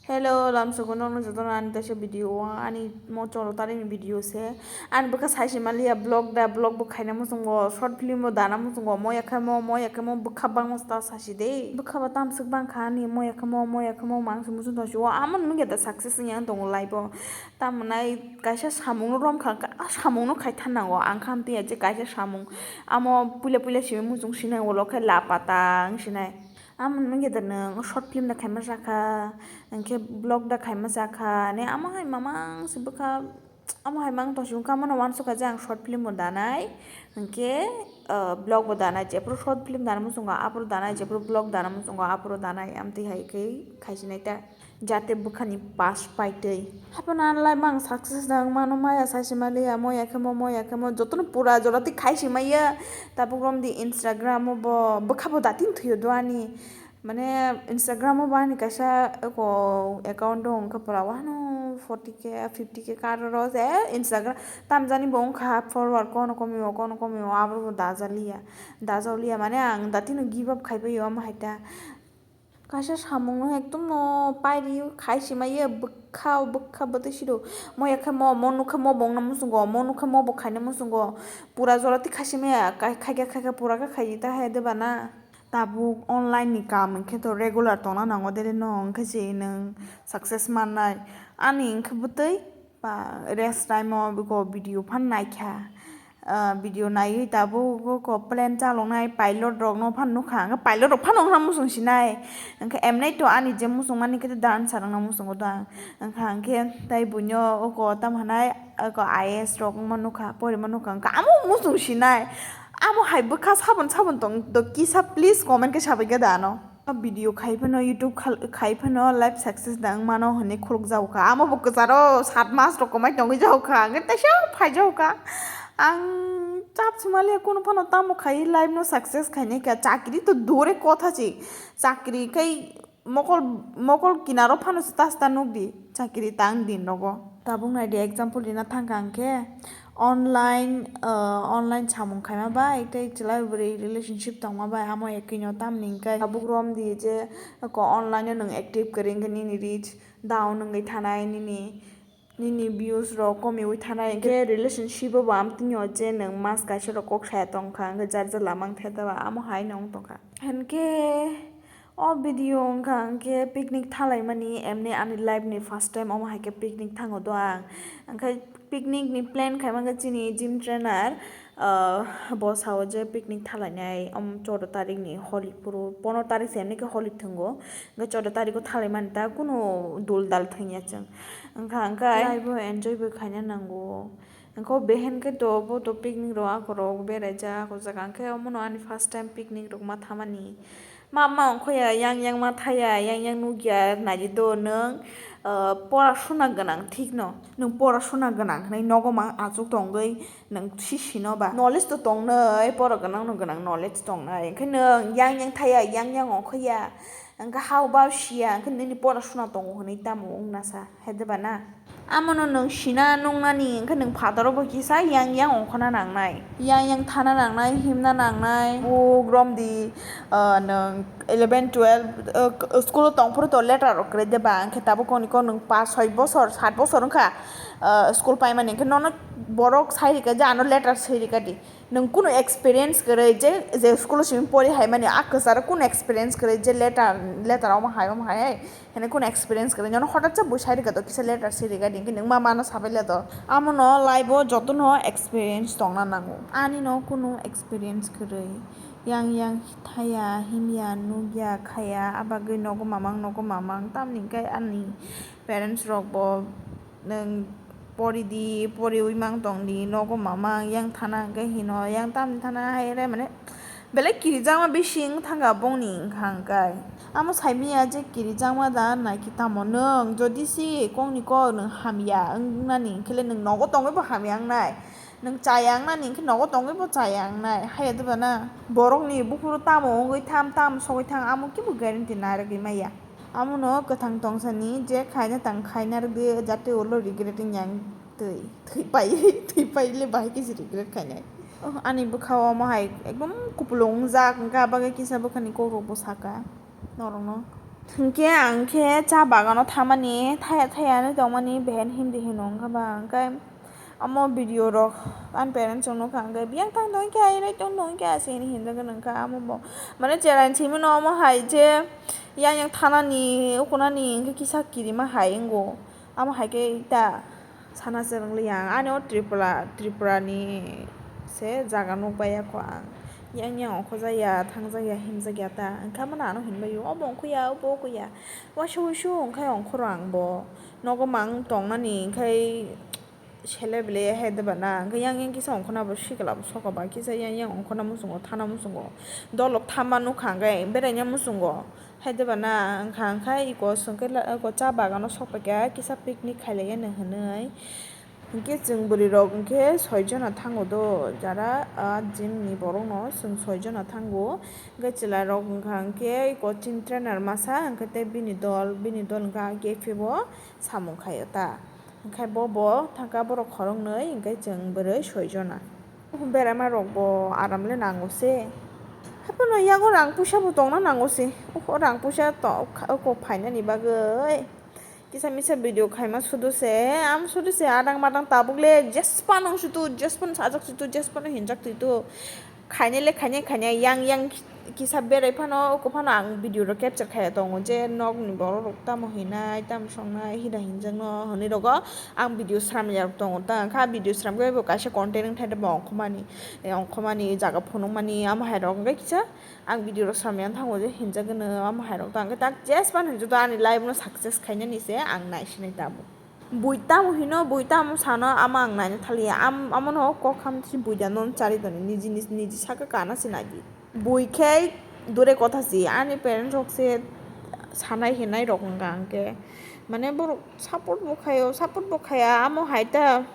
Hello, lam sugunong no jodon ani tasha video ani mo cholo taring video se ani baka saisi malia blog bo khaina mo songo short film bo dana mo songo mo yakamo baka bang mo sta sasi de baka ba tam suk bang khani mo yakamo mang su musun toshi wa amon nu geta success yang dong live bo tam nai kaisa samung no rom kha samung no khai thanango ang kham te je kaisa samung amo pula simi mujung sinai wolo khai lapatang sinai amon nu geta nang short film da khaima jaka angke blog da khaima jaka ne amahai mamang sibukha amahai mang to shung kamana wan suka jang short film bo danai angke blog bo danai jepro short film dana mo sunga apro danai jepro blog dana mo sunga apro danai amti hai kai khaisinaita ta jate bukhani pass paitei hapana lai mang success dang mano maya sasimali mo yakamo jotno pura jorati khaisimaya tabukrom di instagram bo bukhabo datin thuyo doani মানে ইনস্টাগ্রামও বানি কাইসা eko account dong kapra wano 40k 50k karoro je instagram tamjani bong kha forward kono komi abro dajaulia মানে ang datino give up khaibai am haita kaisa samung ekdom no pairi khaisimaye bukha bote sido mo bong na musungo mo bo khaina musungo pura jorati khasimaya khaiga pura ka khaita hai de bana tabuk online ni kam kheto regular tona nango dele no khasi nang success manai ani khbutei ba rest time o ko video phan nai kha video nai tabu ko plan chalong nai pilot rok no phan no kha pilot rok phan ong na musung sinai angka emnai to ani je musung mani ke dan sarang na musung da angka angke tai bunyo ko tam hanai ko is rok manu kha pori manu kha amu musung sinai amo hai bukha sabon tong do kisa please comment ke sabai ga dano video khaipano youtube khaipano life success dang mano hone khuluk jauka amo bukka jaro 7 mas rokomai tongi jauka ngai taisa phai jauka ang চাপ সুমালে কোনো Fanon তামো খাই life no success খাইনে কা চাকরি তো দূরে কথা ছি চাকরি খাই মকল কিনারো ফানো তাস্তা নুকদি চাকরি তাং দিন নগো তাবুং নাই দে एग्जांपल দিনা থাঙ্গাংকে অনলাইন সামুং খাইমা বা এটা চলাই বরে রিলেশনশিপ তংমা বা আমো একিনো তাম নিংকাই তাবুক রম দি যে ক অনলাইনে নং অ্যাক্টিভ করেন নি রিচ দাও নংই থানাই nini views ro komi wi thanai ke relationship bo am tinyo je nang mas kaisa ro kok saya tongkha nge jar lamang theta ba amo hai nong tongkha henke o video ngka ke picnic thalai mani emne ani life ni first time amo hai ke picnic thango do ang angkai picnic ni plan khaima ga chini gym trainer boss hawo je picnic thalai nai 14 tarik ni holi puro 15 tarik semne ke holi thungo ga 14 tarik ko thalai man ta kuno dul dal thanya chang angka life bo enjoy bo khaina nango angko behen ke to picnic ro akoro bereja ko jaga angke omono ani first time picnic ro ma thamani mama ongkhoya yang ma thaya yang nugya naji do nang পড়াশোনা গানাং ঠিক ন নং পড়াশোনা গানাং নাই নগমা আজক তংগৈ নং সিসিনো বা knowledge তো তং नै পড়া গানাং ন গানাং নলেজ তং নাই ओंखायनो yang thaya yang ongkhoya angka how about shia angka ni পড়াশোনা tong honi tamo ongnasa hedeba na amono nong sina nongnani angka nong fataro bo kisa yang ongkhona nangnai yang thana nangnai himna nangnai program di nong 11 12 school tongpur to letter okre deba angka tabo koni ko nong 5 6 বছর 7 বছর angka school pai mani angka nono borok sairika jano letter sairika di nong kuno experience करे जे school सिम परि हाय माने आकसार कुन experience करे जे लेटर आव हाय हेने कुन एक्सपीरियंस करे जनो हठात जा बुसाइर गतो किसे लेटर सिरिगा दिंके नों मा मानो साबैले द आमनो लाइव जतनो एक्सपीरियंस दंना नांगो आनि न कुनो एक्सपीरियंस करे yang thaya himya nugya khaya abagoi nogo mamang tamningkai ani parents rok bo nong pori uimang tongdi nogo mamang yang thana ke hino yang tam thana haire mane bele kirijama bising thanga bongni khangkai amo saimiya je kirijama da nai kitamo nong jodi si kongni ko nong hamya nani khele nong nogo tongai bo hamyang nai nong chayang nani khe nogo tongai bo chayang nai haye de bana borok ni bufuru tamo ngoi tam sogoi thang amo kibo guarantee na ragi maya amono kathang tongsani je khaina tang khaina rbe jate olo regretting yang tui pai le bai kisi regret khaina ani bukhawa mahai ekdom kupulong jak ga bagai kisa bukhani ko ro bosaka norong no Hingke angke cha bagano thamani thayano dongmani behen hindi hinong kaba angkai amo video rok an parents ono kangkai biang tang dong ke ai tong dong ke asini hinda ganangka amo bo mane cheran chimi no amo hai je yang thanani ukonani ingke kisa kiri ma hai ingo amo hai ke ita sana serang liang ano tripura ni se jaga nok baya ko ang yang khojaya thangjaya himjaya ta angka mana ano hinbayo obo kuya obo kuya washu angkai ongkhorang bo nogo mang tongnani angkai selebele hedbana angkai yang kisa ongkhona bo sikala sokaba kisa yang ongkhona musungo thana musungo dolok thama nukha angkai beraina musungo hedbana angkai iko sungkai ko cha bagano sokpake kisa picnic khailaya hinoi hingke jeng bwrwi rok hingke 6 jona thango do jara gym ni borok no chwng 6 jona thango hingke chwla rok wngkha hingke coaching trainer masa hingke tei bini dol hingke cafe bo samung khaio ta hingke bo thangka borok khoroknoi hingke jeng bwrwi 6 jona berama rok bo aramle nango se hapono yago rang puisa bo tongna nango se rang puisa ko phainani bagoi kisa misa video khaima suduse adang madang tabukle jespan sajak situ jespan hinjak tu khainele khaine yang kisa berai phano ko phano ang video ro capture khaya tongo je nog ni borok rok tamo hinai tam songnai hida hinjak no honi rogo ang video sram ya tongo ta kha video sram ge bo kaisa content thai ba ongkhomani jaga phonokmani amo hai rok ge kisa ang video ro sram ya thango je hinjak no amo hai rok ta ang tak jespan hinjo ta ani live no success khaina ni se ang nai sinai tabo buitamo hino buitamo sano ama ang naina thalia amo no kok kham si buida non chari doni niji saka kana sinagi buikhai dure kotha si ani parents rok se sanai hinai rok hingka angke mane borok support bo khaya amo haita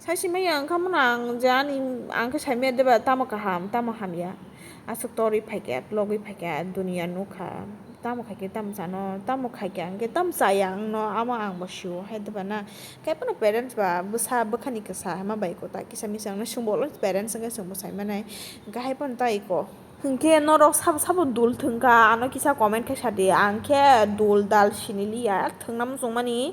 saisimai angka mono ang je ani angke saimaya deba tamo kaham ya asuk tori phaikya logoi phaikya dunia nukha tamo khaike tam sano tamo khaike angke tam sayang no amo ang bo siu haideba na kaipano parents ba bukhani kasa ma bai ko ta kisa misa na sungbolo parents angke sungbo saimanai angke haipon ta iko hingke norok sabo dul thungka ano kisa comment khaisa de angke dul dal siniliya thungnam sungmani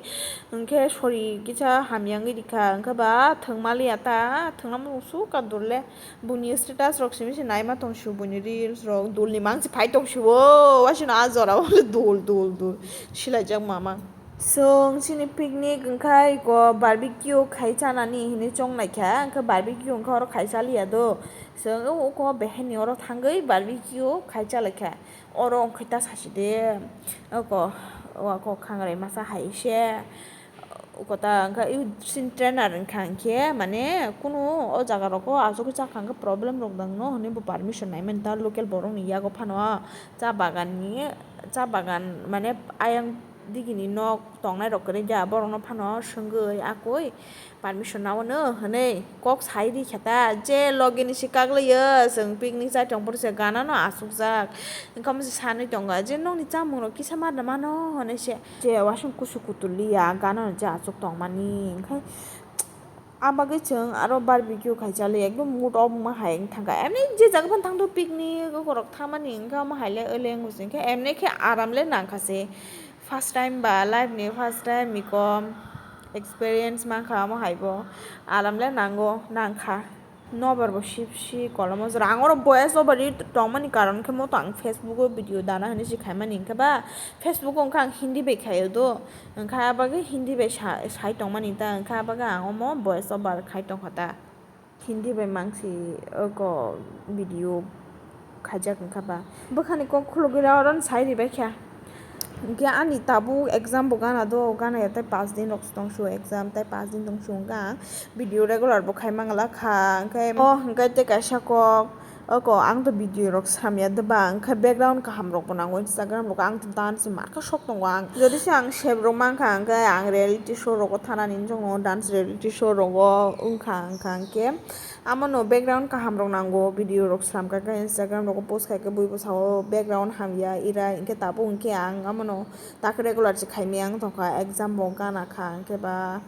hingke sori kisa hamyangi dikha angke ba thungmaliya ta thungnam suka dulle buni status rok simi naima tongsu buni reels rok dul ni mangsi phai tongsu o wasino azora dul silajak mama song sini picnic angkai ko barbecue khaichanani hini chongnaikhya angka barbecue angka oro khaisaliya do song ko beheni oro thangai barbecue khaichalakha oro ongkhaita saside ko khangrai masa haise kota angka sin trainer angkhe mane kuno o jaga roko asuk chakangka problem rok dangno hone bo permission naiman ta local borok ni yago phano cha bagan mane ayang digini nok tongnai rok kare ja borok no phano sungoi akoi permission naono hone kok saidi khata je login si kaglaiyo jeng picnic jai tongpor se gana no asukjak engkam se sanoi tonga je nongni chamung rok kisa marna mano hone se je wasung kusu kutuliya gana no je asuk tongmani engkai abagoi cheng aro barbecue khaisali ekdom mood off ma haing thangka emni je jaga phan thangto picnic korok thamani engka ma haile eleng husing ke emne ke aramle nangkhase first time ba life ni first time mikom experience mankha mo haibo aramle nangkha nobar bo shipsi kolamo rangoro voice over tongmani karon ke mo tang facebook o video dana hani si khaimani engka ba facebook o engka hindi bai khayo do engka abage hindi bai sai tongmani ta engka abaga angomo voice over khai tongkhata hindi bai mangsi ko video khajak engka ba bukhani ko khulugura ron sai ribai kha hingke ani tabu exam bo gana do gana tai 5 din rok tongsu exam tai 5 din tongsu ga video regular bo khaimangla kha hingke te kaisa kok ang to video rok samya deba hingke background kaham rok bo nango instagram rok ang to dance marka sok tongo ang jodi se ang save rok mangkha hingke ang reality show rok thanani jongo dance reality show rok wngkha hingke amono background kaham rok nango video rok slamka instagram rok post khaike bui bosao background hamya ira hingke tabu hingke ang amono tak regular se khaimeng tongkha exam bo gana kha hingke ba